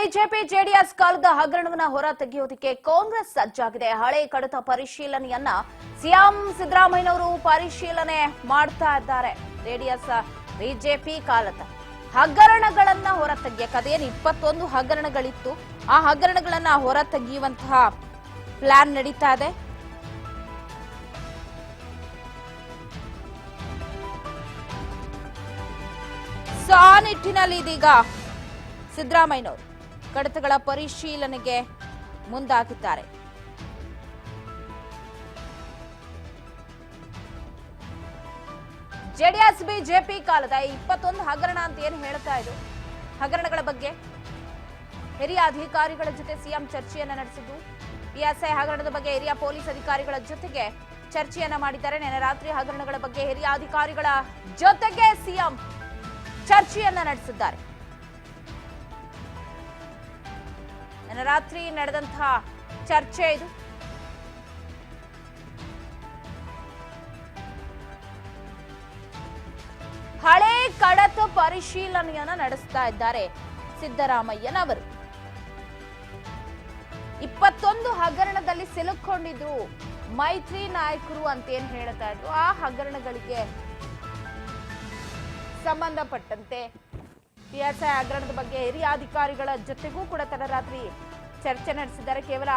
BJP JDS ಕಾಲದ ಹಗರಣವನ್ನ ಹೊರ ತೆಗೆಯೋದಕ್ಕೆ ಕಾಂಗ್ರೆಸ್ ಸಜ್ಜಾಗಿದೆ. ಹಳೆ ಕಡತ ಪರಿಶೀಲನೆಯನ್ನ ಸಿಎಂ ಸಿದ್ದರಾಮಯ್ಯನವರು ಪರಿಶೀಲನೆ ಮಾಡ್ತಾ ಇದ್ದಾರೆ. ಜೆಡಿಎಸ್ ಬಿಜೆಪಿ ಕಾಲದ ಹಗರಣಗಳನ್ನ ಹೊರ ತೆಗೆಯಕ್ಕೆ ಅದೇನು 21 ಹಗರಣಗಳಿತ್ತು, ಆ ಹಗರಣಗಳನ್ನ ಹೊರ ತೆಗೆಯುವಂತಹ ಪ್ಲಾನ್ ನಡೀತಾ ಇದೆ. ಆ ನಿಟ್ಟಿನಲ್ಲಿ ಇದೀಗ ಸಿದ್ದರಾಮಯ್ಯನವರು ಕಡತಗಳ ಪರಿಶೀಲನೆಗೆ ಮುಂದಾಗಿದ್ದಾರೆ. ಜೆಡಿಎಸ್ ಬಿಜೆಪಿ ಕಾಲದ 21 ಹಗರಣ ಅಂತ ಏನು ಹೇಳ್ತಾ ಇದ್ರು, ಹಗರಣಗಳ ಬಗ್ಗೆ ಹಿರಿಯ ಅಧಿಕಾರಿಗಳ ಜೊತೆ ಸಿಎಂ ಚರ್ಚೆಯನ್ನ ನಡೆಸಿದ್ದು. ಪಿಎಸ್ಐ ಹಗರಣದ ಬಗ್ಗೆ ಹಿರಿಯ ಪೊಲೀಸ್ ಅಧಿಕಾರಿಗಳ ಜೊತೆಗೆ ಚರ್ಚೆಯನ್ನ ಮಾಡಿದ್ದಾರೆ. ನಿನ್ನೆ ರಾತ್ರಿ ಹಗರಣಗಳ ಬಗ್ಗೆ ಹಿರಿಯ ಅಧಿಕಾರಿಗಳ ಜೊತೆಗೆ ಸಿಎಂ ಚರ್ಚೆಯನ್ನ ನಡೆಸಿದ್ದಾರೆ. ನಿನ್ನೆ ರಾತ್ರಿ ನಡೆದಂತಹ ಚರ್ಚೆ ಇದು. ಹಳೆ ಕಡತ ಪರಿಶೀಲನೆಯನ್ನ ನಡೆಸ್ತಾ ಇದ್ದಾರೆ ಸಿದ್ದರಾಮಯ್ಯನವರು. 21 ಹಗರಣದಲ್ಲಿ ಸಿಲುಕೊಂಡಿದ್ರು ಮೈತ್ರಿ ನಾಯಕರು ಅಂತ ಏನ್ ಹೇಳ್ತಾ ಇದ್ರು, ಆ ಹಗರಣಗಳಿಗೆ ಸಂಬಂಧಪಟ್ಟಂತೆ ಪಿಎಸ್ಐ ಹಗರಣದ ಬಗ್ಗೆ ಹಿರಿಯ ಅಧಿಕಾರಿಗಳ ಜೊತೆಗೂ ಕೂಡ ತಡರಾತ್ರಿ ಚರ್ಚೆ ನಡೆಸಿದ್ದಾರೆ. ಕೇವಲ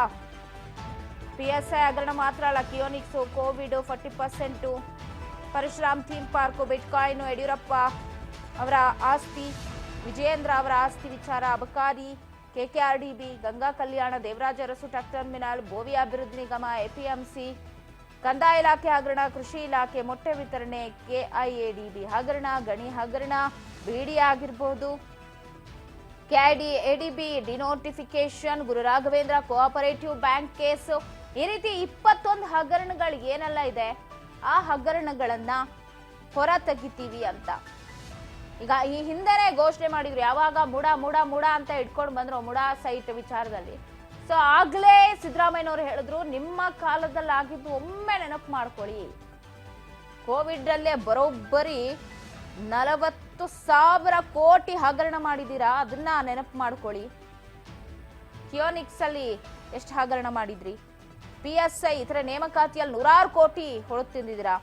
ಪಿಎಸ್ಐ ಹಗರಣ ಮಾತ್ರ ಅಲ್ಲ, Keonics, Covid, 40%, Parashuram theme park, bitcoin, Yediyurappa ಅವರ ಆಸ್ತಿ, ವಿಜಯೇಂದ್ರ ಅವರ ಆಸ್ತಿ ವಿಚಾರ, ಅಬಕಾರಿ, ಕೆಕೆಆರ್ಡಿಬಿ, ಗಂಗಾ ಕಲ್ಯಾಣ, ದೇವರಾಜ ಅರಸು ಟ್ರಕ್ ಟರ್ಮಿನಲ್, ಬೋವಿ ಅಭಿವೃದ್ಧಿ ನಿಗಮ, ಎಪಿಎಂಸಿ, ಕಂದಾಯ ಇಲಾಖೆ ಹಗರಣ, ಕೃಷಿ ಇಲಾಖೆ ಮೊಟ್ಟೆ ವಿತರಣೆ, ಕೆಐಎಡಿಬಿ ಹಗರಣ, ಗಣಿ ಹಗರಣ, ಬಿಡಿ ಆಗಿರಬಹುದು, ಕೆಐಡಿ ADB denotification, Guru Raghavendra cooperative bank case, ಈ ರೀತಿ 21 ಹಗರಣಗಳು ಏನೆಲ್ಲ ಇದೆ ಆ ಹಗರಣಗಳನ್ನ ಹೊರ ತೆಗಿತೀವಿ ಅಂತ ಈಗ ಈ ಹಿಂದೆನೆ ಘೋಷಣೆ ಮಾಡಿದ್ರು. ಯಾವಾಗ ಮುಡ ಮುಡ ಮುಡ ಅಂತ ಇಟ್ಕೊಂಡು ಬಂದ್ರು ಮುಡಾ ಸೈಟ್ ವಿಚಾರದಲ್ಲಿ. ಸೊ ಆಗ್ಲೇ ಸಿದ್ದರಾಮಯ್ಯನವರು ಹೇಳಿದ್ರು, ನಿಮ್ಮ ಕಾಲದಲ್ಲಿ ಆಗಿದ್ದು ಒಮ್ಮೆ ನೆನಪು ಮಾಡ್ಕೊಳ್ಳಿ. ಕೋವಿಡ್ ಅಲ್ಲೇ ಬರೋಬ್ಬರಿ 40,000 ಕೋಟಿ ಹಗರಣ ಮಾಡಿದೀರಾ, ಅದನ್ನ ನೆನಪು ಮಾಡ್ಕೊಳ್ಳಿ. ಕಿಯೋನಿಕ್ಸ್ ಅಲ್ಲಿ ಎಷ್ಟು ಹಗರಣ ಮಾಡಿದ್ರಿ, ಪಿಎಸ್ಐ ಇತರ ನೇಮಕಾತಿಯಲ್ಲಿ 100 ಕೋಟಿ ಹೊಳು ತಿಂದಿದ್ದೀರಾ,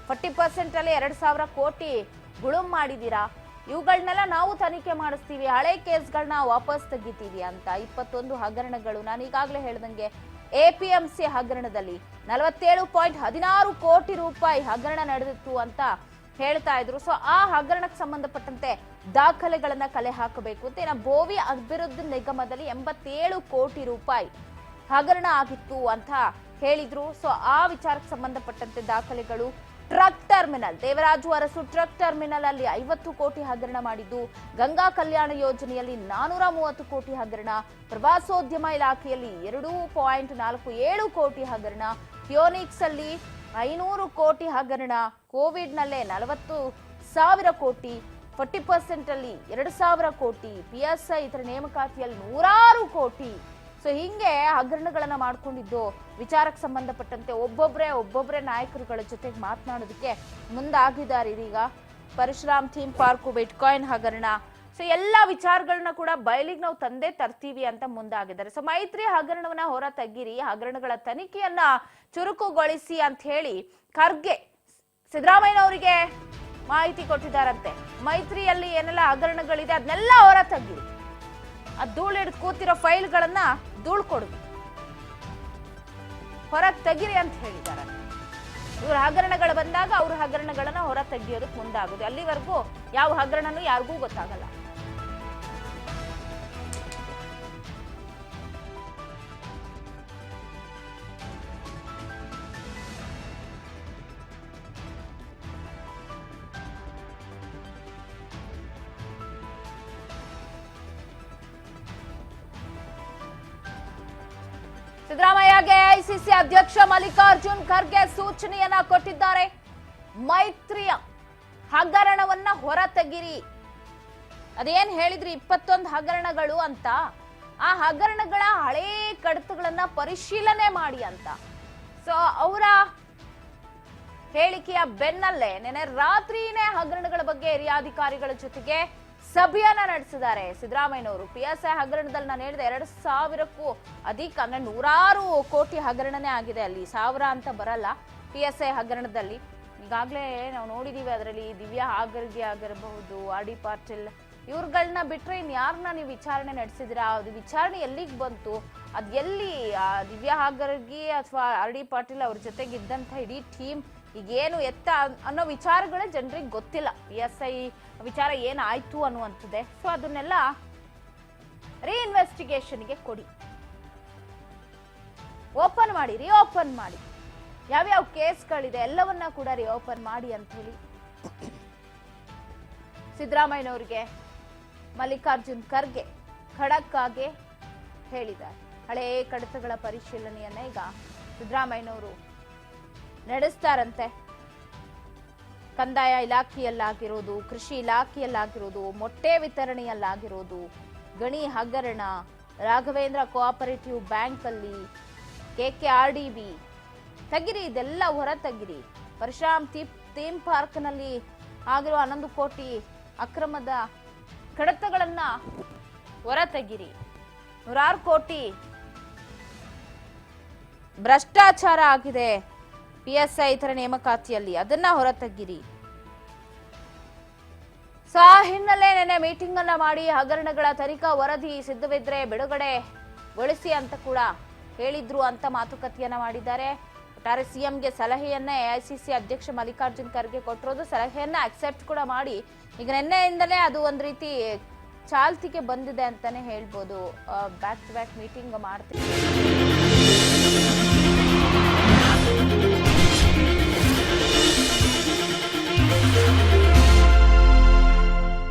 40% ಅಲ್ಲಿ 2,000 ಕೋಟಿ ಗುಳುಂ ಮಾಡಿದೀರಾ. ಇವುಗಳನ್ನೆಲ್ಲ ನಾವು ತನಿಖೆ ಮಾಡಿಸ್ತೀವಿ, ಹಳೆ ಕೇಸ್ಗಳನ್ನ ವಾಪಸ್ ತೆಗಿತೀವಿ ಅಂತ 21 ಹಗರಣಗಳು. ನಾನು ಈಗಾಗಲೇ ಹೇಳ್ದಂಗೆ ಎಪಿಎಂಸಿ ಹಗರಣದಲ್ಲಿ 47.16 ಕೋಟಿ ರೂಪಾಯಿ ಹಗರಣ ನಡೆದಿತ್ತು ಅಂತ ಹೇಳ್ತಾ ಇದ್ರು. ಸೊ ಆ ಹಗರಣಕ್ಕೆ ಸಂಬಂಧಪಟ್ಟಂತೆ ದಾಖಲೆಗಳನ್ನ ಕಲೆ ಹಾಕಬೇಕು ಅಂತ. ಇನ್ನು ಬೋವಿ ಅಭಿವೃದ್ಧಿ ನಿಗಮದಲ್ಲಿ 87 ಕೋಟಿ ರೂಪಾಯಿ ಹಗರಣ ಆಗಿತ್ತು ಅಂತ ಹೇಳಿದ್ರು. ಸೊ ಆ ವಿಚಾರಕ್ಕೆ ಸಂಬಂಧಪಟ್ಟಂತೆ ದಾಖಲೆಗಳು, truck terminal, Devaraju Arasu truck terminal ಅಲ್ಲಿ 50 ಕೋಟಿ ಹಗರಣ ಮಾಡಿದ್ದು, ಗಂಗಾ ಕಲ್ಯಾಣ ಯೋಜನೆಯಲ್ಲಿ 430 ಕೋಟಿ ಹಗರಣ, ಪ್ರವಾಸೋದ್ಯಮ ಇಲಾಖೆಯಲ್ಲಿ 2.47 ಕೋಟಿ ಹಗರಣ, ಕಿಯೋನಿಕ್ಸ್ ಅಲ್ಲಿ 500 ಕೋಟಿ ಹಗರಣ, ಕೋವಿಡ್ ನಲ್ಲೇ 40,000 ಕೋಟಿ, 40% ಅಲ್ಲಿ 2,000 ಕೋಟಿ, ಪಿಎಸ್ಐ ಇತರ ನೇಮಕಾತಿಯಲ್ಲಿ 100 ಕೋಟಿ. ಸೊ ಹಿಂಗೆ ಹಗರಣಗಳನ್ನ ಮಾಡ್ಕೊಂಡಿದ್ದು ವಿಚಾರಕ್ಕೆ ಸಂಬಂಧಪಟ್ಟಂತೆ ಒಬ್ಬೊಬ್ರೆ ನಾಯಕರುಗಳ ಜೊತೆಗೆ ಮಾತನಾಡೋದಕ್ಕೆ ಮುಂದಾಗಿದ್ದಾರೆ. ಇದೀಗ ಪರಶುರಾಮ್ ಥೀಮ್ ಪಾರ್ಕ್, ಬಿಟ್ಕಾಯಿನ್ ಹಗರಣ, ಸೊ ಎಲ್ಲ ವಿಚಾರಗಳನ್ನ ಕೂಡ ಬಯಲಿಗೆ ನಾವು ತಂದೆ ತರ್ತೀವಿ ಅಂತ ಮುಂದಾಗಿದ್ದಾರೆ. ಸೊ ಮೈತ್ರಿ ಹಗರಣವನ್ನ ಹೊರ ತೆಗೀರಿ, ಹಗರಣಗಳ ತನಿಖೆಯನ್ನ ಚುರುಕುಗೊಳಿಸಿ ಅಂತ ಹೇಳಿ ಖರ್ಗೆ ಸಿದ್ದರಾಮಯ್ಯನವರಿಗೆ ಮಾಹಿತಿ ಕೊಟ್ಟಿದ್ದಾರಂತೆ. ಮೈತ್ರಿಯಲ್ಲಿ ಏನೆಲ್ಲ ಹಗರಣಗಳಿದೆ ಅದನ್ನೆಲ್ಲ ಹೊರ ತೆಗೀರಿ, ಆ ಧೂಳು ಹಿಡಿದು ಕೂತಿರೋ ಫೈಲ್ಗಳನ್ನ ಧೂಳು ಕೊಡುದು, ಹೊರಗೆ ತೆಗಿರಿ ಅಂತ ಹೇಳಿದ್ದಾರೆ. ಇವ್ರ ಹಗರಣಗಳು ಬಂದಾಗ ಅವ್ರ ಹಗರಣಗಳನ್ನ ಹೊರ ತೆಗಿಯೋದಕ್ಕೆ ಮುಂದಾಗುದು. ಅಲ್ಲಿವರೆಗೂ ಯಾವ ಹಗರಣನೂ ಯಾರಿಗೂ ಗೊತ್ತಾಗಲ್ಲ. ಸಿದ್ದರಾಮಯ್ಯಗೆ ಎಐಸಿಸಿ ಅಧ್ಯಕ್ಷ ಮಲ್ಲಿಕಾರ್ಜುನ್ ಖರ್ಗೆ ಸೂಚನೆಯನ್ನ ಕೊಟ್ಟಿದ್ದಾರೆ. ಮೈತ್ರಿಯ ಹಗರಣವನ್ನ ಹೊರ ತೆಗಿರಿ, ಅದೇನ್ ಹೇಳಿದ್ರಿ 21 ಹಗರಣಗಳು ಅಂತ, ಆ ಹಗರಣಗಳ ಹಳೇ ಕಡತಗಳನ್ನ ಪರಿಶೀಲನೆ ಮಾಡಿ ಅಂತ. ಸೊ ಅವರ ಹೇಳಿಕೆಯ ಬೆನ್ನಲ್ಲೇ ನೆನೆ ರಾತ್ರಿನೇ ಹಗರಣಗಳ ಬಗ್ಗೆ ಹಿರಿಯ ಅಧಿಕಾರಿಗಳ ಜೊತೆಗೆ ಸಭೆಯನ್ನ ನಡೆಸಿದ್ದಾರೆ ಸಿದ್ದರಾಮಯ್ಯನವರು. PSI ಹಗರಣದಲ್ಲಿ ನಾನು ಹೇಳಿದೆ 2,000ಕ್ಕೂ ಅಧಿಕ, ಅಂದ್ರೆ ನೂರಾರು ಕೋಟಿ ಹಗರಣನೇ ಆಗಿದೆ ಅಲ್ಲಿ, ಸಾವಿರ ಅಂತ ಬರಲ್ಲ. PSI ಹಗರಣದಲ್ಲಿ ಈಗಾಗಲೇ ನಾವು ನೋಡಿದೀವಿ. ಅದರಲ್ಲಿ ದಿವ್ಯಾ ಹಾಗರ್ಗೆ ಆಗಿರಬಹುದು, RD ಪಾಟೀಲ್, ಇವ್ರುಗಳನ್ನ ಬಿಟ್ರೆ ಇನ್ಯಾರನ್ನ ನೀವು ವಿಚಾರಣೆ ನಡೆಸಿದಿರಾ? ಅದು ವಿಚಾರಣೆ ಎಲ್ಲಿಗೆ ಬಂತು? ಅದ್ ಎಲ್ಲಿ ದಿವ್ಯಾ ಹಾಗರ್ಗಿ ಅಥವಾ RD ಪಾಟೀಲ್ ಅವ್ರ ಜೊತೆಗಿದ್ದಂಥ ಇಡೀ ಟೀಮ್ ಈಗೇನು ಎತ್ತ ಅನ್ನೋ ವಿಚಾರಗಳೇ ಜನರಿಗೆ ಗೊತ್ತಿಲ್ಲ. PSI ವಿಚಾರ ಏನಾಯ್ತು ಅನ್ನುವಂಥದ್ದೇ. ಸೊ ಅದನ್ನೆಲ್ಲ ರೀಇನ್ವೆಸ್ಟಿಗೇಷನ್ಗೆ ಕೊಡಿ, ಓಪನ್ ಮಾಡಿ, ರಿಓಪನ್ ಮಾಡಿ, ಯಾವ್ಯಾವ ಕೇಸ್ಗಳಿದೆ ಎಲ್ಲವನ್ನ ಕೂಡ ರಿಓಪನ್ ಮಾಡಿ ಅಂತ ಹೇಳಿ ಸಿದ್ದರಾಮಯ್ಯನವ್ರಿಗೆ ಮಲ್ಲಿಕಾರ್ಜುನ್ ಖರ್ಗೆ ಖಡಕ್ ಆಗಿ ಹೇಳಿದ್ದಾರೆ. ಹಳೇ ಕಡತಗಳ ಪರಿಶೀಲನೆಯನ್ನ ಈಗ ಸಿದ್ದರಾಮಯ್ಯನವರು ನಡೆಸ್ತಾರಂತೆ. ಕಂದಾಯ ಇಲಾಖೆಯಲ್ಲಾಗಿರೋದು, ಕೃಷಿ ಇಲಾಖೆಯಲ್ಲಾಗಿರೋದು, ಮೊಟ್ಟೆ ವಿತರಣೆಯಲ್ಲಾಗಿರೋದು, ಗಣಿ ಹಗರಣ, ರಾಘವೇಂದ್ರ ಕೋಆಪರೇಟಿವ್ ಬ್ಯಾಂಕ್ ಅಲ್ಲಿ, KKRDB ತೆಗಿರಿ, ಇದೆಲ್ಲ ಹೊರ ತೆಗಿರಿ. ಪರಶುರಾಮ್ ಥೀಮ್ ಪಾರ್ಕ್ ನಲ್ಲಿ ಆಗಿರುವ 11 ಕೋಟಿ ಅಕ್ರಮದ ಕಡತಗಳನ್ನ ಹೊರ ತೆಗಿರಿ. 100 ಕೋಟಿ ಭ್ರಷ್ಟಾಚಾರ ಆಗಿದೆ PSI ಇತರ ನೇಮಕಾತಿಯಲ್ಲಿ, ಅದನ್ನ ಹೊರತೆಗಿರಿ. ಸೊ ಆ ಹಿನ್ನೆಲೆ ನೆನೆ ಮೀಟಿಂಗ್ ಅನ್ನ ಮಾಡಿ ಹಗರಣಗಳ ತನಿಖಾ ವರದಿ ಸಿದ್ಧವಿದ್ರೆ ಬಿಡುಗಡೆಗೊಳಿಸಿ ಅಂತ ಕೂಡ ಹೇಳಿದ್ರು ಅಂತ ಮಾತುಕತೆಯನ್ನ ಮಾಡಿದ್ದಾರೆ. ಒಟ್ಟಾರೆ CMಗೆ ಸಲಹೆಯನ್ನ AICC ಅಧ್ಯಕ್ಷ ಮಲ್ಲಿಕಾರ್ಜುನ್ ಖರ್ಗೆ ಕೊಟ್ಟಿರೋದು, ಸಲಹೆಯನ್ನ ಅಕ್ಸೆಪ್ಟ್ ಕೂಡ ಮಾಡಿ ಈಗ ನಿನ್ನೆಯಿಂದಲೇ ಅದು ಒಂದ್ ರೀತಿ ಚಾಲ್ತಿಗೆ ಬಂದಿದೆ ಅಂತಾನೆ ಹೇಳ್ಬೋದು. ಬ್ಯಾಕ್ ಟು ಬ್ಯಾಕ್ ಮೀಟಿಂಗ್ ಮಾಡ್ತೀವಿ.